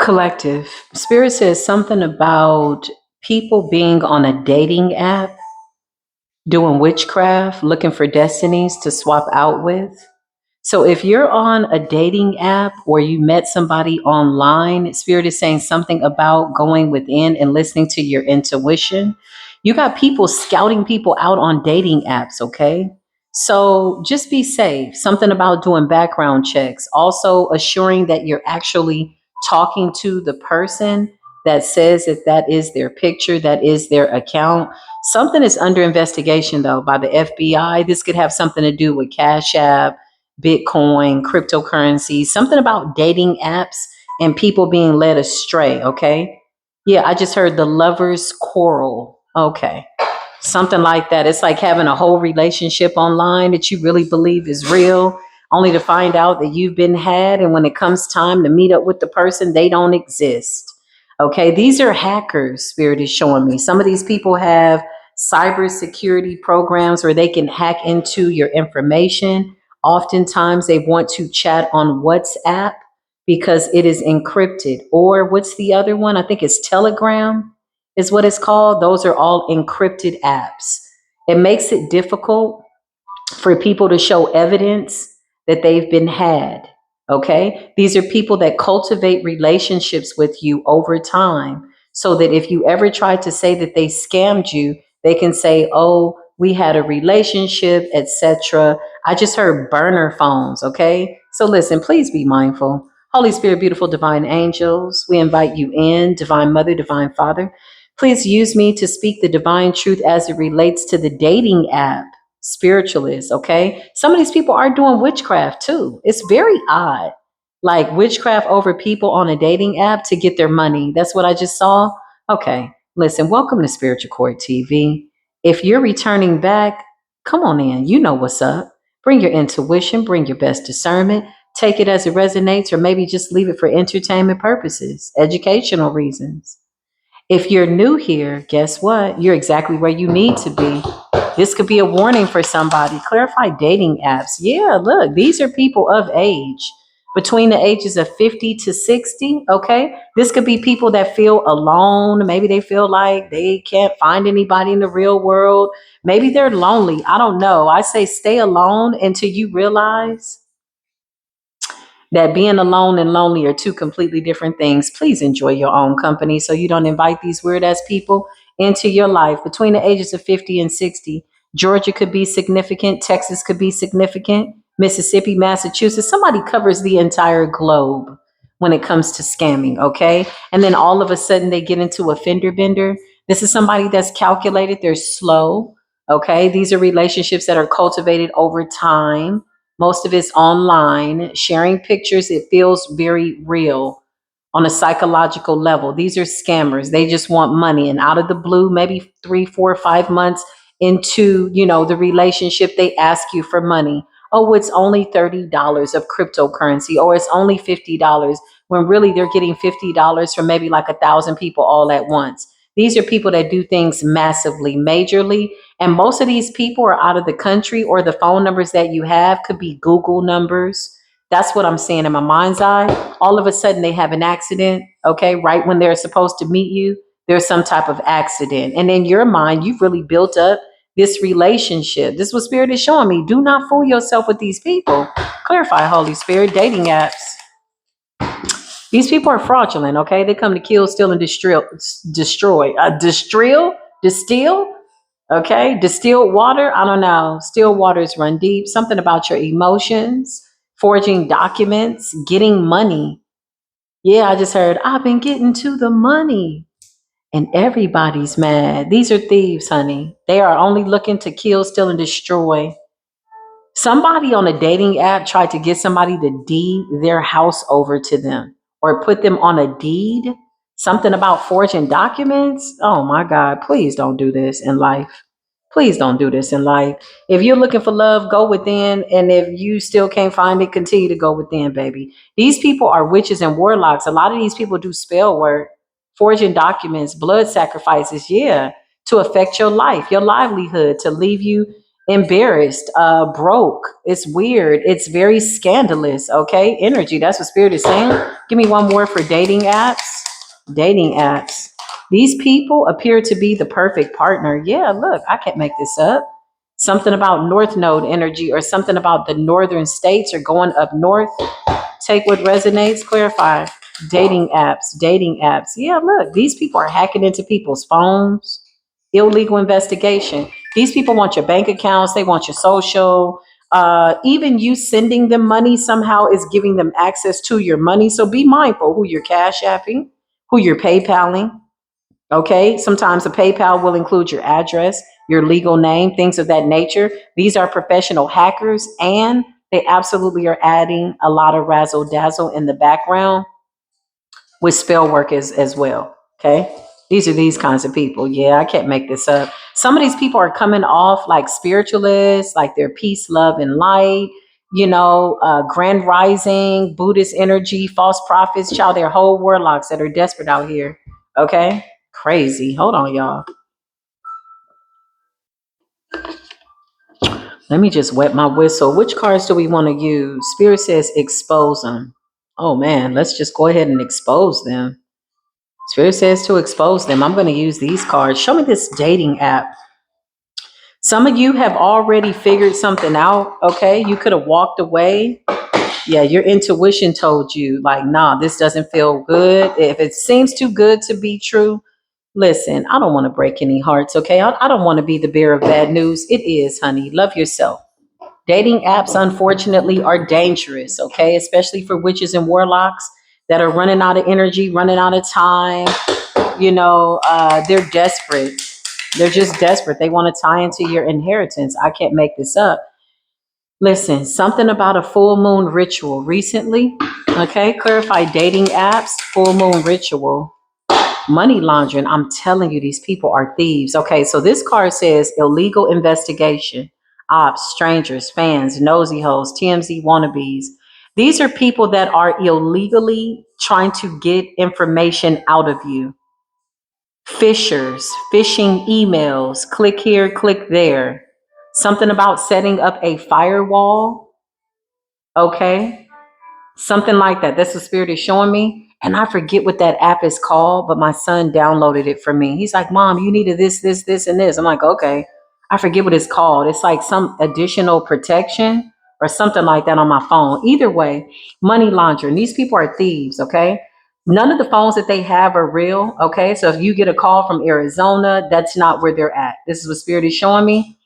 Collective. Spirit says something about people being on a dating app, doing witchcraft, looking for destinies to swap out with. So if you're on a dating app or you met somebody online, Spirit is saying something about going within and listening to your intuition. You got people scouting people out on dating apps, okay? So just be safe. Something about doing background checks. Also assuring that you're actually talking to the person that says that that is their picture, that is their account. Something is under investigation though by the FBI. This could have something to do with Cash App, Bitcoin, cryptocurrency, something about dating apps and people being led astray. Okay. Yeah, I just heard the lovers quarrel. Okay. Something like that. It's like having a whole relationship online that you really believe is real, only to find out that you've been had. And when it comes time to meet up with the person, they don't exist. Okay. These are hackers, Spirit is showing me. Some of these people have cybersecurity programs where they can hack into your information. Oftentimes, they want to chat on WhatsApp because it is encrypted. Or what's the other one? I think it's Telegram is what it's called. Those are all encrypted apps. It makes it difficult for people to show evidence that they've been had. Okay. These are people that cultivate relationships with you over time so that if you ever try to say that they scammed you, they can say, oh, we had a relationship, etc. I just heard burner phones. Okay. So listen, please be mindful. Holy Spirit, beautiful divine angels, we invite you in, divine mother, divine father. Please use me to speak the divine truth as it relates to the dating app spiritualists. Okay. Some of these people are doing witchcraft too. It's very odd. Like witchcraft over people on a dating app to get their money. That's what I just saw. Okay. Listen, welcome to Spiritual Court TV. If you're returning back, come on in. You know what's up. Bring your intuition, bring your best discernment. Take it as it resonates, or maybe just leave it for entertainment purposes, educational reasons. If you're new here, guess what? You're exactly where you need to be. This could be a warning for somebody. Clarify dating apps. Yeah, look, these are people of age between the ages of 50 to 60. Okay. This could be people that feel alone. Maybe they feel like they can't find anybody in the real world. Maybe they're lonely. I don't know. I say stay alone until you realize that being alone and lonely are two completely different things. Please enjoy your own company so you don't invite these weird ass people into your life. Between the ages of 50 and 60, Georgia could be significant, Texas could be significant, Mississippi, Massachusetts. Somebody covers the entire globe when it comes to scamming, okay? And then all of a sudden they get into a fender bender. This is somebody that's calculated, they're slow, okay? These are relationships that are cultivated over time. Most of it's online, sharing pictures. It feels very real on a psychological level. These are scammers. They just want money. And out of the blue, maybe 3, 4, 5 months into, the relationship, they ask you for money. Oh, it's only $30 of cryptocurrency, or it's only $50, when really they're getting $50 from maybe like 1,000 people all at once. These are people that do things massively, majorly, and most of these people are out of the country, or the phone numbers that you have could be Google numbers. That's what I'm seeing in my mind's eye. All of a sudden they have an accident, okay? Right when they're supposed to meet you, there's some type of accident. And in your mind, you've really built up this relationship. This is what Spirit is showing me. Do not fool yourself with these people. Clarify, Holy Spirit, dating apps. These people are fraudulent, okay? They come to kill, steal, and destroy. Distill, okay? Distilled water, I don't know. Still waters run deep. Something about your emotions, forging documents, getting money. Yeah, I just heard, I've been getting to the money. And everybody's mad. These are thieves, honey. They are only looking to kill, steal, and destroy. Somebody on a dating app tried to get somebody to deed their house over to them or put them on a deed. Something about forging documents. Oh my God, please don't do this in life. Please don't do this in life. If you're looking for love, go within. And if you still can't find it, continue to go within, baby. These people are witches and warlocks. A lot of these people do spell work, forging documents, blood sacrifices, yeah, to affect your life, your livelihood, to leave you embarrassed, broke. It's weird. It's very scandalous. Okay, energy. That's what spirit is saying. Give me one more for dating apps. Dating apps. These people appear to be the perfect partner. Yeah, look, I can't make this up. Something about North Node energy or something about the northern states or going up north. Take what resonates, clarify. Dating apps, dating apps. Yeah, look, these people are hacking into people's phones. Illegal investigation. These people want your bank accounts, they want your social. Even you sending them money somehow is giving them access to your money. So be mindful who you're cash apping, who you're PayPaling. Okay, sometimes a PayPal will include your address, your legal name, things of that nature. These are professional hackers, and they absolutely are adding a lot of razzle dazzle in the background with spell work as well. Okay, these are these kinds of people. Yeah, I can't make this up. Some of these people are coming off like spiritualists, like they're peace, love, and light. Grand rising, Buddhist energy, false prophets, child, they're whole warlocks that are desperate out here. Okay, crazy. Hold on, y'all. Let me just wet my whistle. Which cards do we want to use? Spirit says expose them. Oh man, let's just go ahead and expose them. Spirit says to expose them. I'm going to use these cards. Show me this dating app. Some of you have already figured something out. Okay, you could have walked away. Yeah, your intuition told you, like, nah, this doesn't feel good. If it seems too good to be true, listen, I don't want to break any hearts. Okay, I don't want to be the bearer of bad news. It is, honey. Love yourself. Dating apps, unfortunately, are dangerous. Okay, especially for witches and warlocks that are running out of energy, running out of time. They're desperate. They're just desperate. They want to tie into your inheritance. I can't make this up. Listen, something about a full moon ritual recently. Okay, clarify dating apps, full moon ritual, money laundering. I'm telling you, these people are thieves. Okay, so this card says illegal investigation, ops, strangers, fans, nosy hoes, TMZ wannabes. These are people that are illegally trying to get information out of you. Fishers, phishing emails, click here, click there. Something about setting up a firewall, okay? Something like that. That's what Spirit is showing me. And I forget what that app is called, but my son downloaded it for me. He's like, Mom, you needed this, and this. I'm like, okay. I forget what it's called. It's like some additional protection or something like that on my phone. Either way, money laundering. These people are thieves, okay? None of the phones that they have are real, okay? So if you get a call from Arizona, that's not where they're at. This is what Spirit is showing me.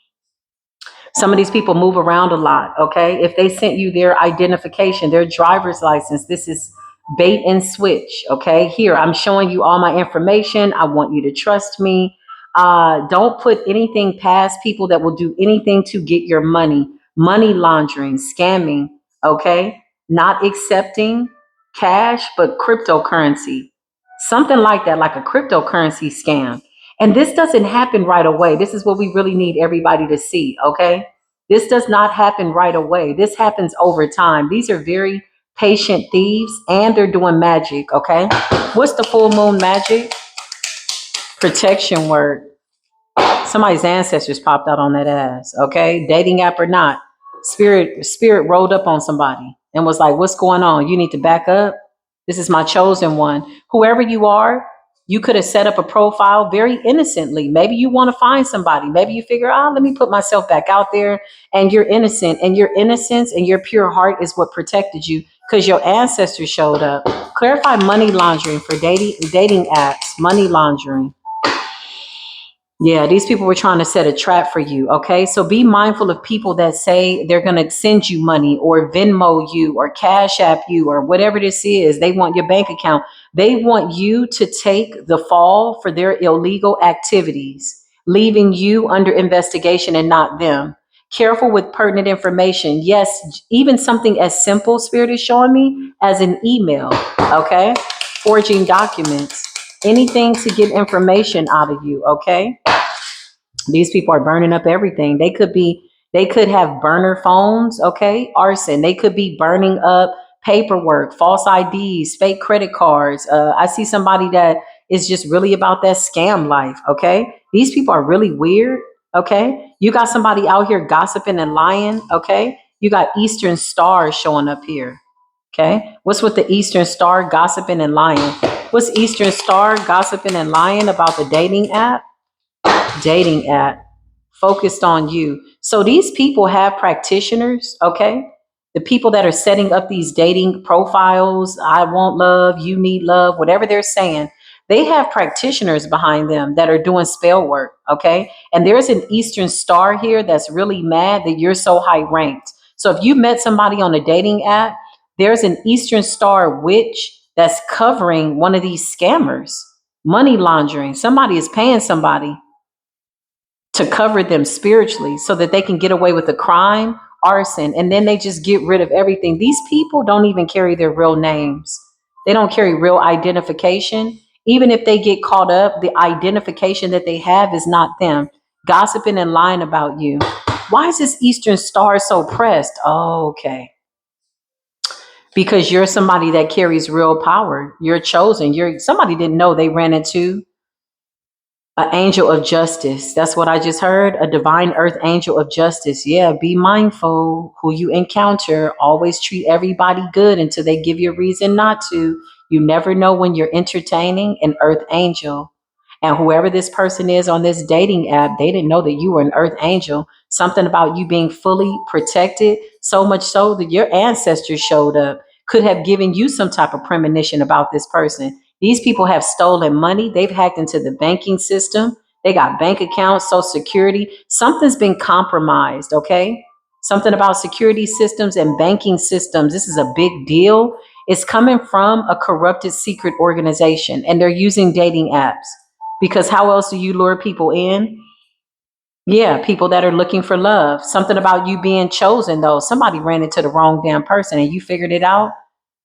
Some of these people move around a lot, okay? If they sent you their identification, their driver's license, this is bait and switch, okay? Here, I'm showing you all my information. I want you to trust me. Don't put anything past people that will do anything to get your money. Money laundering, scamming, okay? Not accepting cash, but cryptocurrency. Something like that, like a cryptocurrency scam. And this doesn't happen right away. This is what we really need everybody to see, okay? This does not happen right away. This happens over time. These are very patient thieves and they're doing magic, okay? What's the full moon magic? Protection word. Somebody's ancestors popped out on that ass, okay? Dating app or not. Spirit rolled up on somebody and was like, what's going on? You need to back up. This is my chosen one. Whoever you are, you could have set up a profile very innocently. Maybe you want to find somebody. Maybe you figure, let me put myself back out there. And you're innocent. And your innocence and your pure heart is what protected you because your ancestors showed up. Clarify money laundering for dating apps. Money laundering. Yeah, these people were trying to set a trap for you. Okay. So be mindful of people that say they're going to send you money or Venmo you or Cash App you or whatever this is. They want your bank account. They want you to take the fall for their illegal activities, leaving you under investigation and not them. Careful with pertinent information. Yes, even something as simple, Spirit is showing me, as an email. Okay. Forging documents, anything to get information out of you. Okay. These people are burning up everything. They could have burner phones, okay? Arson. They could be burning up paperwork, false IDs, fake credit cards. I see somebody that is just really about that scam life, okay? These people are really weird. Okay. You got somebody out here gossiping and lying. Okay. You got Eastern Star showing up here. Okay. What's with the Eastern Star gossiping and lying? What's Eastern Star gossiping and lying about the dating app? Dating app focused on you. So these people have practitioners, okay? The people that are setting up these dating profiles, I want love, you need love, whatever they're saying, they have practitioners behind them that are doing spell work, okay? And there's an Eastern Star here that's really mad that you're so high ranked. So if you met somebody on a dating app, there's an Eastern Star witch that's covering one of these scammers, money laundering. Somebody is paying somebody to cover them spiritually so that they can get away with the crime, arson, and then they just get rid of everything. These people don't even carry their real names. They don't carry real identification. Even if they get caught up, the identification that they have is not them. Gossiping and lying about you. Why is this Eastern Star so pressed? Oh, okay. Because you're somebody that carries real power. You're chosen. You're somebody didn't know they ran into an angel of justice. That's what I just heard. A divine earth angel of justice. Yeah, be mindful who you encounter. Always treat everybody good until they give you a reason not to. You never know when you're entertaining an earth angel. And whoever this person is on this dating app, they didn't know that you were an earth angel. Something about you being fully protected, so much so that your ancestors showed up, could have given you some type of premonition about this person. These people have stolen money. They've hacked into the banking system. They got bank accounts, social security. Something's been compromised, okay? Something about security systems and banking systems. This is a big deal. It's coming from a corrupted secret organization, and they're using dating apps. Because how else do you lure people in? Yeah, people that are looking for love. Something about you being chosen, though. Somebody ran into the wrong damn person and you figured it out.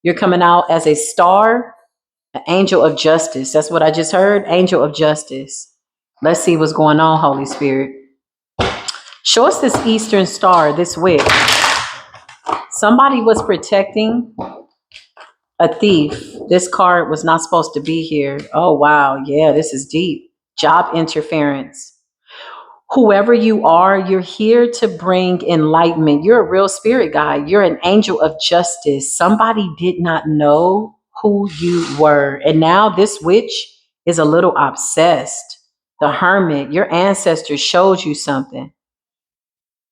You're coming out as a star, an angel of justice. That's what I just heard. Angel of justice. Let's see what's going on, Holy Spirit. Show us this Eastern Star, this witch. Somebody was protecting a thief. This card was not supposed to be here. Oh, wow. Yeah, this is deep. Job interference. Whoever you are, you're here to bring enlightenment. You're a real spirit guide. You're an angel of justice. Somebody did not know who you were. And now this witch is a little obsessed. The hermit, your ancestors showed you something.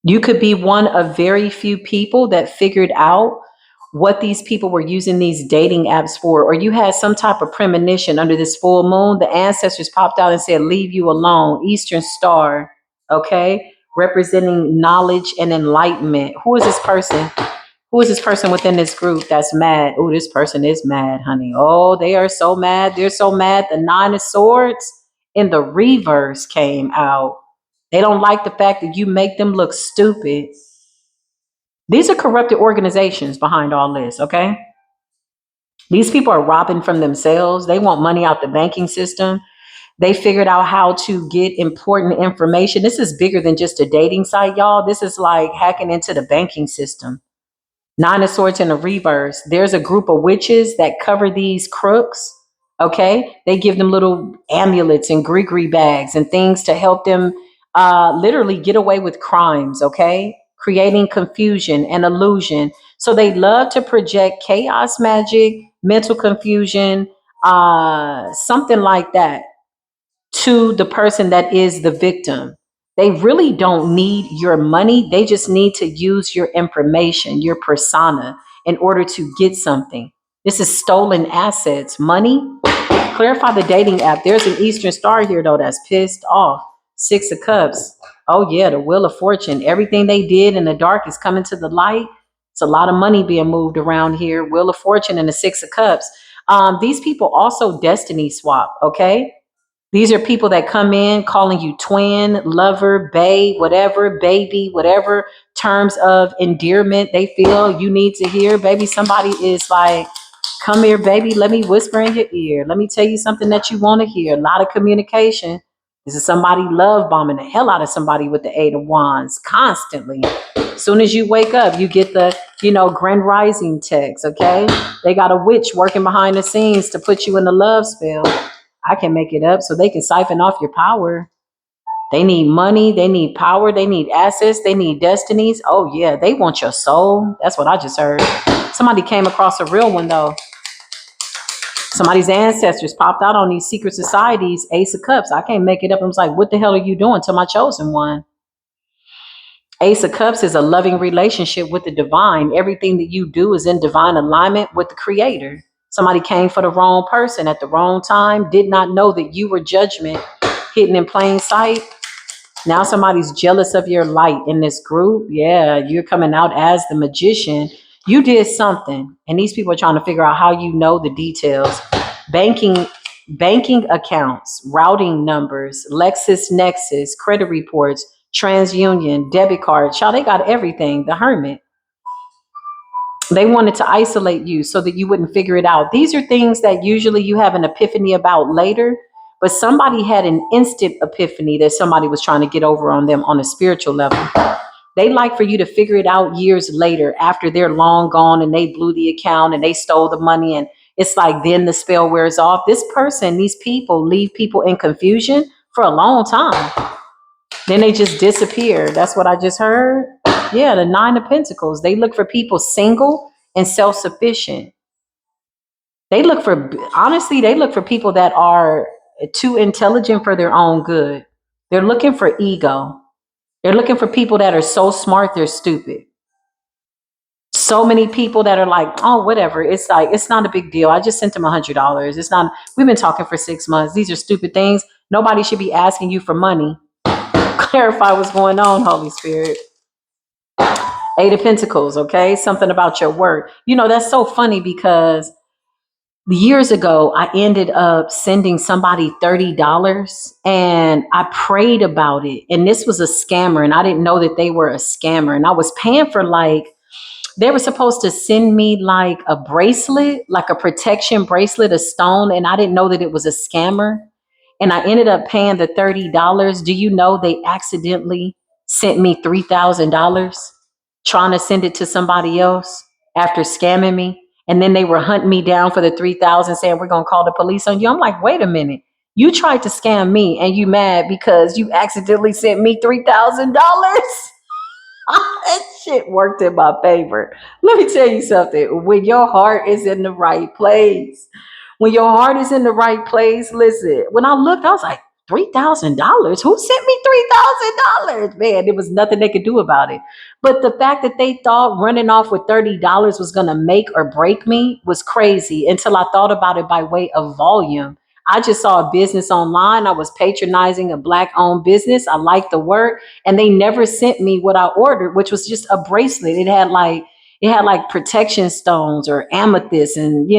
You could be one of very few people that figured out what these people were using these dating apps for, or you had some type of premonition under this full moon. The ancestors popped out and said, leave you alone. Eastern Star, okay? Representing knowledge and enlightenment. Who is this person? Who is this person within this group that's mad? Oh, this person is mad, honey. Oh, they are so mad. They're so mad. The Nine of Swords in the reverse came out. They don't like the fact that you make them look stupid. These are corrupted organizations behind all this, okay? These people are robbing from themselves. They want money out the banking system. They figured out how to get important information. This is bigger than just a dating site, y'all. This is like hacking into the banking system. Nine of Swords in the reverse. There's a group of witches that cover these crooks. Okay. They give them little amulets and gree bags and things to help them literally get away with crimes. Okay. Creating confusion and illusion. So they love to project chaos magic, mental confusion, something like that to the person that is the victim. They really don't need your money. They just need to use your information, your persona, in order to get something. This is stolen assets. Money. Clarify the dating app. There's an Eastern Star here, though, that's pissed off. Six of Cups. Oh, yeah, the Wheel of Fortune. Everything they did in the dark is coming to the light. It's a lot of money being moved around here. Wheel of Fortune and the Six of Cups. These people also destiny swap, okay? These are people that come in calling you twin, lover, babe, whatever, baby, whatever terms of endearment they feel you need to hear. Baby, somebody is like, come here, baby, let me whisper in your ear. Let me tell you something that you want to hear. A lot of communication. This is somebody love bombing the hell out of somebody with the Eight of Wands constantly. As soon as you wake up, you get the, Grand Rising text, okay? They got a witch working behind the scenes to put you in the love spell. I can make it up so they can siphon off your power. They need money, they need power, they need assets, they need destinies. Oh yeah, they want your soul. That's what I just heard. Somebody came across a real one though. Somebody's ancestors popped out on these secret societies, Ace of Cups. I can't make it up. I was like, what the hell are you doing to my chosen one? Ace of Cups is a loving relationship with the divine. Everything that you do is in divine alignment with the creator. Somebody came for the wrong person at the wrong time, did not know that you were judgment hidden in plain sight. Now somebody's jealous of your light in this group. Yeah, you're coming out as the magician. You did something, and these people are trying to figure out how you know the details. Banking, banking accounts, routing numbers, LexisNexis, credit reports, TransUnion, debit cards. Child, they got everything. The hermit. They wanted to isolate you so that you wouldn't figure it out. These are things that usually you have an epiphany about later, but somebody had an instant epiphany that somebody was trying to get over on them on a spiritual level. They like for you to figure it out years later after they're long gone and they blew the account and they stole the money. And it's like then the spell wears off. This person, these people leave people in confusion for a long time. Then they just disappear. That's what I just heard. Yeah, the Nine of Pentacles. They look for people single and self-sufficient. Honestly, they look for people that are too intelligent for their own good. They're looking for ego. They're looking for people that are so smart, they're stupid. So many people that are like, oh, whatever. It's like, it's not a big deal. I just sent them $100. It's not, we've been talking for 6 months. These are stupid things. Nobody should be asking you for money. Clarify what's going on, Holy Spirit. Eight of Pentacles, okay? Something about your work. You know, that's so funny because years ago, I ended up sending somebody $30 and I prayed about it. And this was a scammer and I didn't know that they were a scammer. And I was paying for they were supposed to send me like a bracelet, like a protection bracelet, a stone. And I didn't know that it was a scammer. And I ended up paying the $30. Do you know they accidentally sent me $3,000 trying to send it to somebody else after scamming me? And then they were hunting me down for the 3,000 saying, we're going to call the police on you. I'm like, wait a minute. You tried to scam me and you mad because you accidentally sent me $3,000? That shit worked in my favor. Let me tell you something. When your heart is in the right place, listen, when I looked, I was like, $3,000? Who sent me $3,000? Man, there was nothing they could do about it. But the fact that they thought running off with $30 was going to make or break me was crazy until I thought about it by way of volume. I just saw a business online. I was patronizing a Black-owned business. I liked the work, and they never sent me what I ordered, which was just a bracelet. It had like protection stones or amethyst and,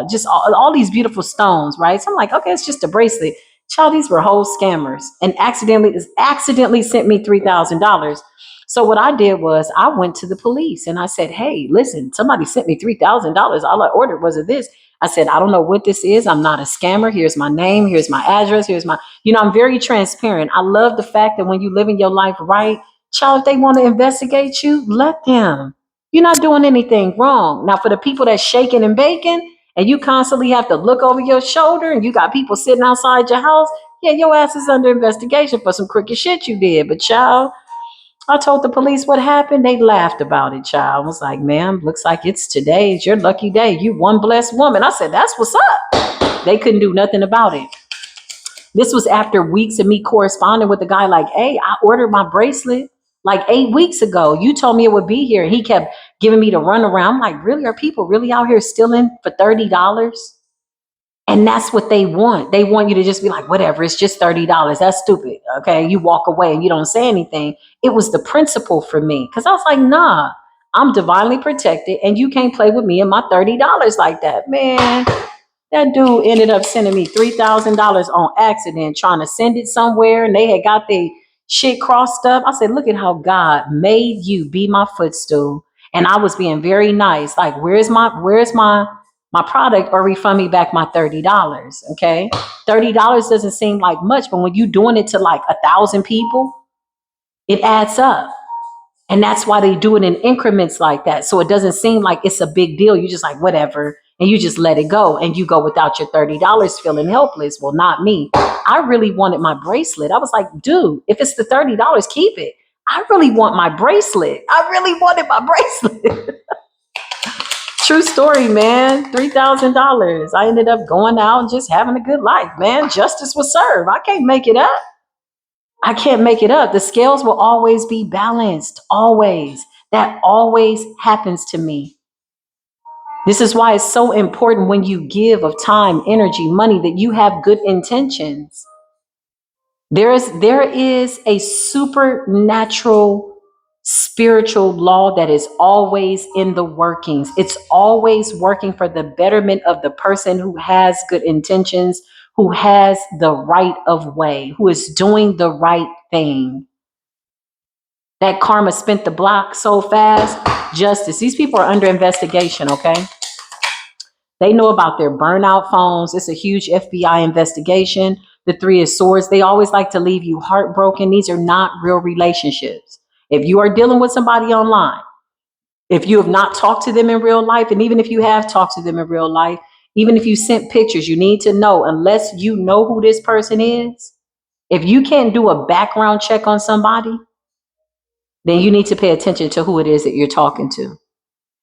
just all these beautiful stones, right? So I'm like, okay, it's just a bracelet. Child, these were whole scammers and accidentally sent me $3,000. So what I did was I went to the police and I said, hey, listen, somebody sent me $3,000. All I ordered was this. I said, I don't know what this is. I'm not a scammer. Here's my name. Here's my address. I'm very transparent. I love the fact that when you live in your life right, child, if they want to investigate you, let them. You're not doing anything wrong. Now, for the people that's shaking and baking and you constantly have to look over your shoulder and you got people sitting outside your house, yeah, your ass is under investigation for some crooked shit you did. But child, I told the police what happened. They laughed about it, child. I was like, ma'am, looks like it's today. It's your lucky day. You one blessed woman. I said, that's what's up. They couldn't do nothing about it. This was after weeks of me corresponding with the guy like, hey, I ordered my bracelet like 8 weeks ago. You told me it would be here. He kept giving me the runaround. I'm like, really? Are people really out here stealing for $30? And that's what they want. They want you to just be like, whatever, it's just $30. That's stupid. Okay. You walk away and you don't say anything. It was the principle for me. Cause I was like, nah, I'm divinely protected and you can't play with me and my $30 like that. Man, that dude ended up sending me $3,000 on accident, trying to send it somewhere. And they had got the shit crossed up. I said, look at how God made you be my footstool. And I was being very nice. Like, where's my product, or refund me back my $30. Okay. $30 doesn't seem like much, but when you're doing it to like 1,000 people, it adds up. And that's why they do it in increments like that. So it doesn't seem like it's a big deal. You just like, whatever. And you just let it go and you go without your $30 feeling helpless. Well, not me. I really wanted my bracelet. I was like, dude, if it's the $30, keep it. I really want my bracelet. I really wanted my bracelet. True story, man. $3,000. I ended up going out and just having a good life, man. Justice was served. I can't make it up. I can't make it up. The scales will always be balanced. Always. That always happens to me. This is why it's so important when you give of time, energy, money, that you have good intentions. There is a supernatural spiritual law that is always in the workings. It's always working for the betterment of the person who has good intentions, who has the right of way, who is doing the right thing. That karma spent the block so fast. Justice. These people are under investigation, okay? They know about their burnout phones. It's a huge FBI investigation. The Three of Swords, they always like to leave you heartbroken. These are not real relationships. If you are dealing with somebody online, if you have not talked to them in real life, and even if you have talked to them in real life, even if you sent pictures, you need to know, unless you know who this person is, if you can't do a background check on somebody, then you need to pay attention to who it is that you're talking to.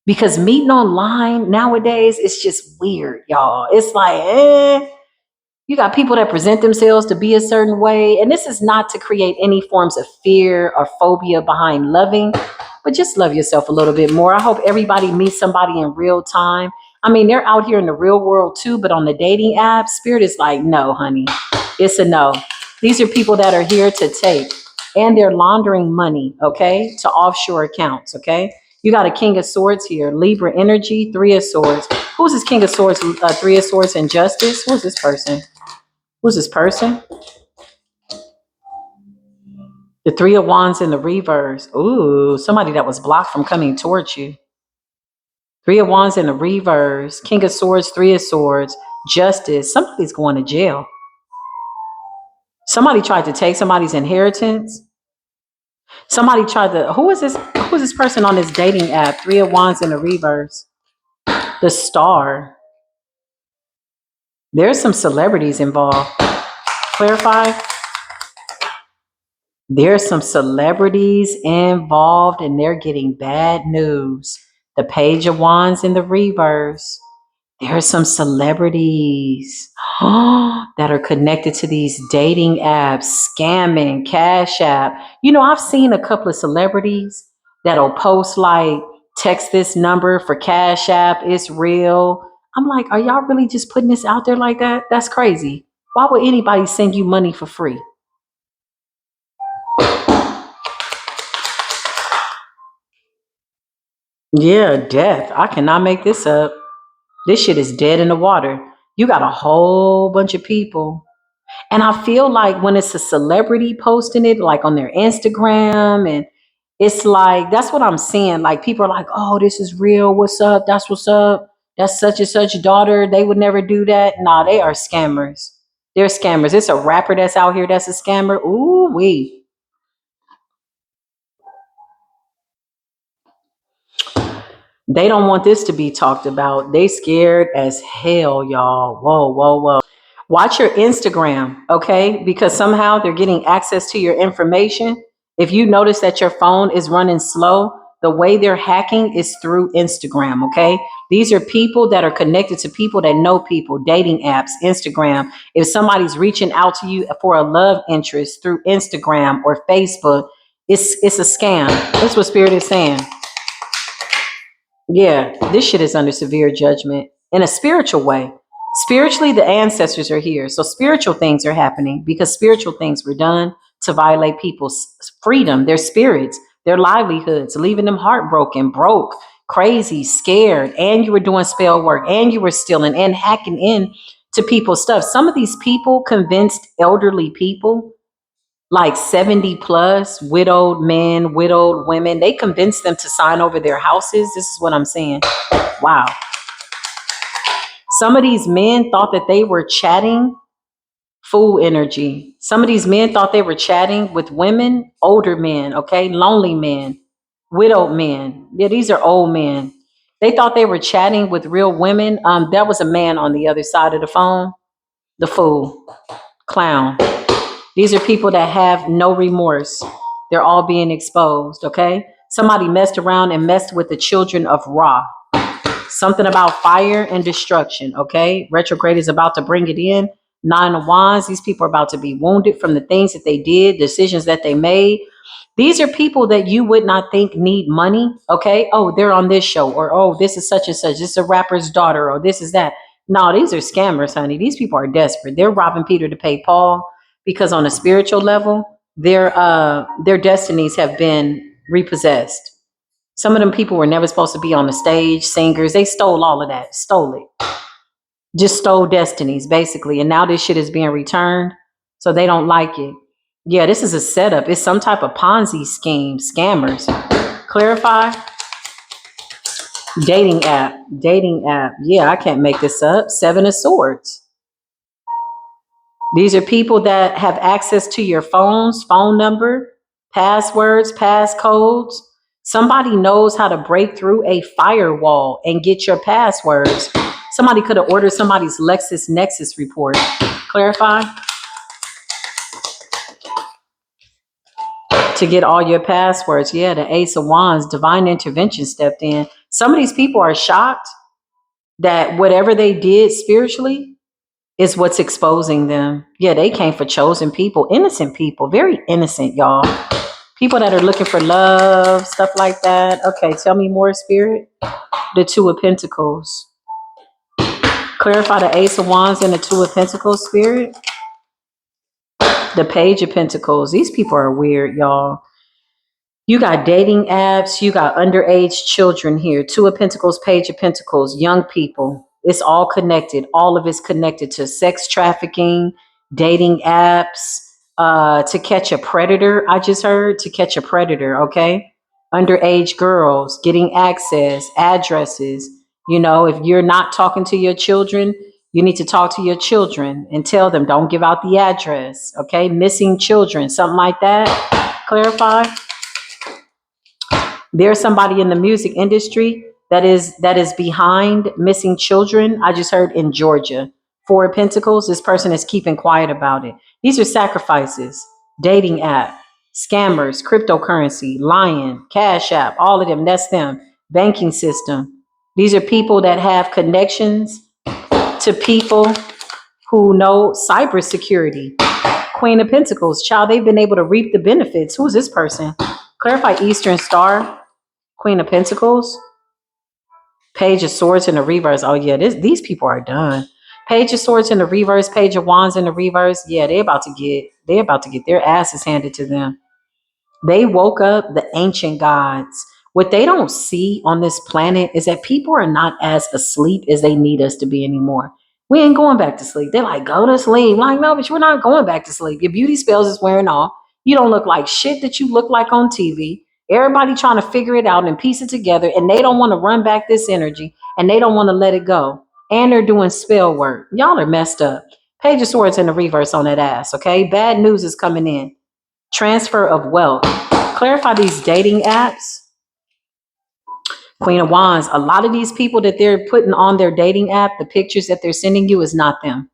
Because meeting online nowadays, it's just weird, y'all. It's like, you got people that present themselves to be a certain way. And this is not to create any forms of fear or phobia behind loving, but just love yourself a little bit more. I hope everybody meets somebody in real time. I mean, they're out here in the real world too, but on the dating app, Spirit is like, no, honey, it's a no. These are people that are here to take, and they're laundering money, okay, to offshore accounts, okay? You got a King of Swords here, Libra energy, Three of Swords. Who's this King of Swords, Three of Swords and Justice? Who's this person? Who's this person? The Three of Wands in the reverse. Ooh, somebody that was blocked from coming towards you. Three of Wands in the reverse. King of Swords, Three of Swords, Justice. Somebody's going to jail. Somebody tried to take somebody's inheritance. Somebody tried to, who is this person on this dating app? Three of Wands in the reverse. The Star. There's some celebrities involved. Clarify. There's some celebrities involved and they're getting bad news. The Page of Wands in the reverse. There are some celebrities that are connected to these dating apps, scamming, Cash App. You know, I've seen a couple of celebrities that'll post like, text this number for Cash App, it's real. I'm like, are y'all really just putting this out there like that? That's crazy. Why would anybody send you money for free? Yeah, death. I cannot make this up. This shit is dead in the water. You got a whole bunch of people. And I feel like when it's a celebrity posting it, like on their Instagram, and it's like, that's what I'm seeing. Like people are like, oh, this is real. What's up? That's what's up. That's such and such daughter. They would never do that. Nah, they are scammers. They're scammers. It's a rapper that's out here that's a scammer. Ooh, wee. They don't want this to be talked about. They scared as hell, y'all. Whoa, whoa, whoa. Watch your Instagram, okay? Because somehow they're getting access to your information. If you notice that your phone is running slow, the way they're hacking is through Instagram, okay? These are people that are connected to people that know people, dating apps, Instagram. If somebody's reaching out to you for a love interest through Instagram or Facebook, it's a scam. That's what Spirit is saying. Yeah, this shit is under severe judgment in a spiritual way. Spiritually, the ancestors are here. So spiritual things are happening because spiritual things were done to violate people's freedom, their spirits, their livelihoods, leaving them heartbroken, broke, crazy, scared. And you were doing spell work and you were stealing and hacking in to people's stuff. Some of these people convinced elderly people, like 70 plus, widowed men, widowed women, they convinced them to sign over their houses. This is what I'm saying. Wow. Some of these men thought that they were chatting, fool energy. Some of these men thought they were chatting with women, older men, okay? Lonely men, widowed men. Yeah, these are old men. They thought they were chatting with real women. That was a man on the other side of the phone, the fool. Clown. These are people that have no remorse. They're all being exposed, okay? Somebody messed around and messed with the children of Ra. Something about fire and destruction, okay? Retrograde is about to bring it in. Nine of Wands, these people are about to be wounded from the things that they did, decisions that they made. These are people that you would not think need money, okay? Oh, they're on this show, or oh, this is such and such. This is a rapper's daughter, or this is that. No, these are scammers, honey. These people are desperate. They're robbing Peter to pay Paul because on a spiritual level, their destinies have been repossessed. Some of them people were never supposed to be on the stage, singers. They stole all of that, stole it. Just stole destinies, basically. And now this shit is being returned, so they don't like it. Yeah, this is a setup. It's some type of Ponzi scheme, scammers. Clarify. Dating app. Dating app. Yeah, I can't make this up. Seven of Swords. These are people that have access to your phones, phone number, passwords, passcodes. Somebody knows how to break through a firewall and get your passwords. Somebody could have ordered somebody's LexisNexis report. Clarify. To get all your passwords. Yeah, the Ace of Wands, divine intervention stepped in. Some of these people are shocked that whatever they did spiritually is what's exposing them. Yeah, they came for chosen people, innocent people, very innocent, y'all. People that are looking for love, stuff like that. Okay, tell me more, Spirit. The Two of Pentacles. Clarify the Ace of Wands and the Two of Pentacles, Spirit. The Page of Pentacles. These people are weird, y'all. You got dating apps. You got underage children here. Two of Pentacles, Page of Pentacles, young people. It's all connected. All of it's connected to sex trafficking, dating apps, to catch a predator. I just heard to catch a predator. Okay. Underage girls getting access, addresses. You know, if you're not talking to your children, you need to talk to your children and tell them, don't give out the address. Okay. Missing children, something like that. Clarify. There's somebody in the music industry that is behind missing children. I just heard in Georgia. Four of Pentacles. This person is keeping quiet about it. These are sacrifices, dating app, scammers, cryptocurrency, Lion, Cash App, all of them. That's them. Banking system. These are people that have connections to people who know cybersecurity. Queen of Pentacles. Child, they've been able to reap the benefits. Who is this person? Clarify Eastern Star. Queen of Pentacles, Page of Swords in the reverse. Oh yeah, these people are done. Page of Swords in the reverse, Page of Wands in the reverse. Yeah, they're about to get their asses handed to them. They woke up the ancient gods. What they don't see on this planet is that people are not as asleep as they need us to be anymore. We ain't going back to sleep. They're like, go to sleep. Like, no, but we're not going back to sleep. Your beauty spells is wearing off. You don't look like shit that you look like on TV. Everybody trying to figure it out and piece it together, and they don't want to run back this energy, and they don't want to let it go. And they're doing spell work. Y'all are messed up. Page of Swords in the reverse on that ass, okay? Bad news is coming in. Transfer of wealth. Clarify these dating apps. Queen of Wands. A lot of these people that they're putting on their dating app, the pictures that they're sending you is not them.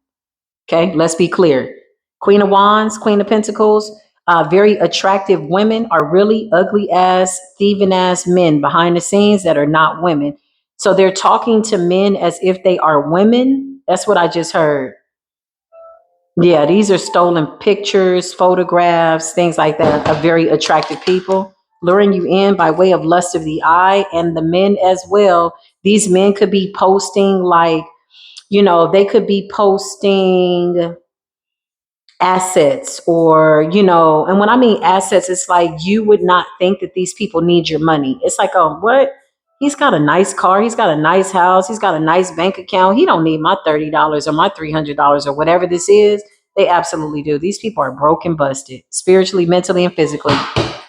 Okay, let's be clear. Queen of Wands, Queen of Pentacles, very attractive women are really ugly ass, thieving ass men behind the scenes that are not women. So they're talking to men as if they are women. That's what I just heard. Yeah, these are stolen pictures, photographs, things like that of very attractive people, luring you in by way of lust of the eye, and the men as well. These men could be posting like, they could be posting assets, or and when I mean assets, it's like you would not think that these people need your money. It's like, oh, what, he's got a nice car, he's got a nice house, he's got a nice bank account, he don't need my $30 or my $300 or whatever this is. They absolutely do. These people are broken, busted, spiritually, mentally, and physically.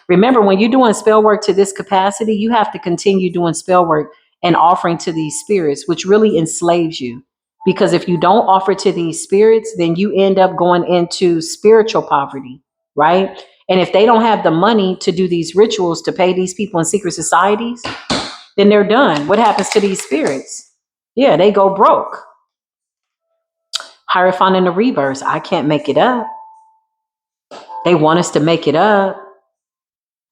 Remember, when you're doing spell work to this capacity, you have to continue doing spell work and offering to these spirits, which really enslaves you. Because if you don't offer to these spirits, then you end up going into spiritual poverty, right? And if they don't have the money to do these rituals to pay these people in secret societies, then they're done. What happens to these spirits? Yeah, they go broke. Hierophant in the reverse. I can't make it up. They want us to make it up.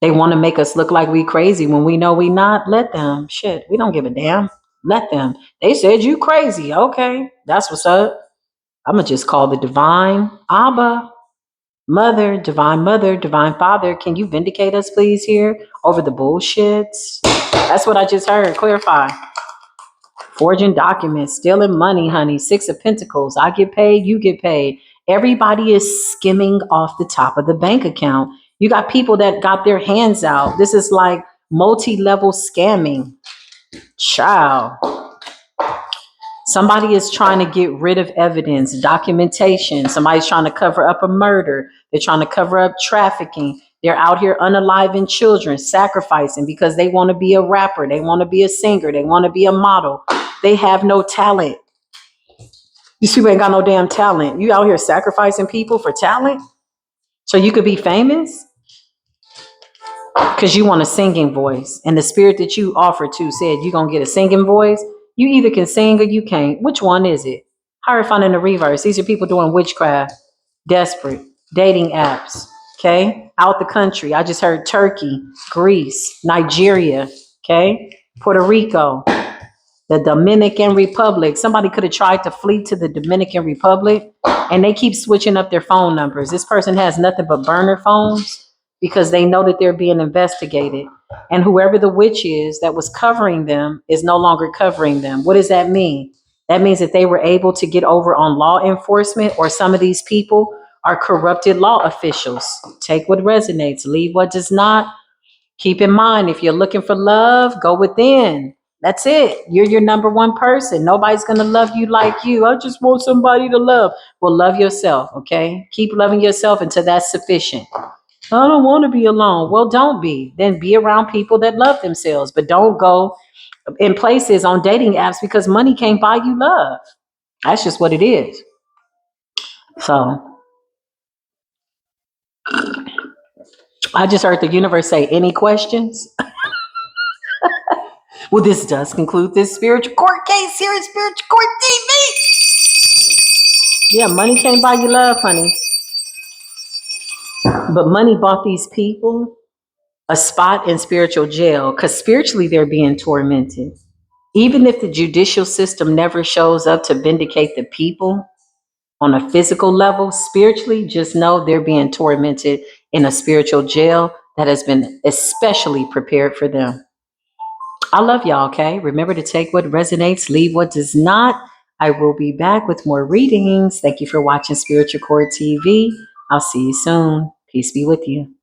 They want to make us look like we crazy when we know we not. Let them. Shit, we don't give a damn. Let them. They said you crazy. Okay, that's what's up. I'm gonna just call the divine Abba, Mother, Divine Father. Can you vindicate us, please, here over the bullshits? That's what I just heard. Clarify. Forging documents, stealing money, honey. Six of Pentacles. I get paid, you get paid. Everybody is skimming off the top of the bank account. You got people that got their hands out. This is like multi-level scamming. Child. Somebody is trying to get rid of evidence, documentation. Somebody's trying to cover up a murder. They're trying to cover up trafficking. They're out here unaliving children, sacrificing because they want to be a rapper. They want to be a singer. They want to be a model. They have no talent. These people ain't got no damn talent. You out here sacrificing people for talent so you could be famous because you want a singing voice. And the spirit that you offered to said you're going to get a singing voice. You either can sing or you can't. Which one is it? Hierophant in the reverse. These are people doing witchcraft, desperate, dating apps, okay? Out the country. I just heard Turkey, Greece, Nigeria, okay? Puerto Rico, the Dominican Republic. Somebody could have tried to flee to the Dominican Republic and they keep switching up their phone numbers. This person has nothing but burner phones because they know that they're being investigated. And whoever the witch is that was covering them is no longer covering them. What does that mean? That means that they were able to get over on law enforcement, or some of these people are corrupted law officials. Take what resonates, leave what does not. Keep in mind, if you're looking for love, go within. That's it. You're your number one person. Nobody's going to love you like you. I just want somebody to love. Well, love yourself, okay? Keep loving yourself until that's sufficient. I don't want to be alone. Well, don't be. Then be around people that love themselves, but don't go in places on dating apps because money can't buy you love. That's just what it is. So I just heard the universe say, any questions? Well, this does conclude this spiritual court case here at Spiritual Court TV. Yeah, money can't buy you love, honey. But money bought these people a spot in spiritual jail because spiritually they're being tormented. Even if the judicial system never shows up to vindicate the people on a physical level, spiritually, just know they're being tormented in a spiritual jail that has been especially prepared for them. I love y'all, okay? Remember to take what resonates, leave what does not. I will be back with more readings. Thank you for watching Spiritual Court TV. I'll see you soon. Peace be with you.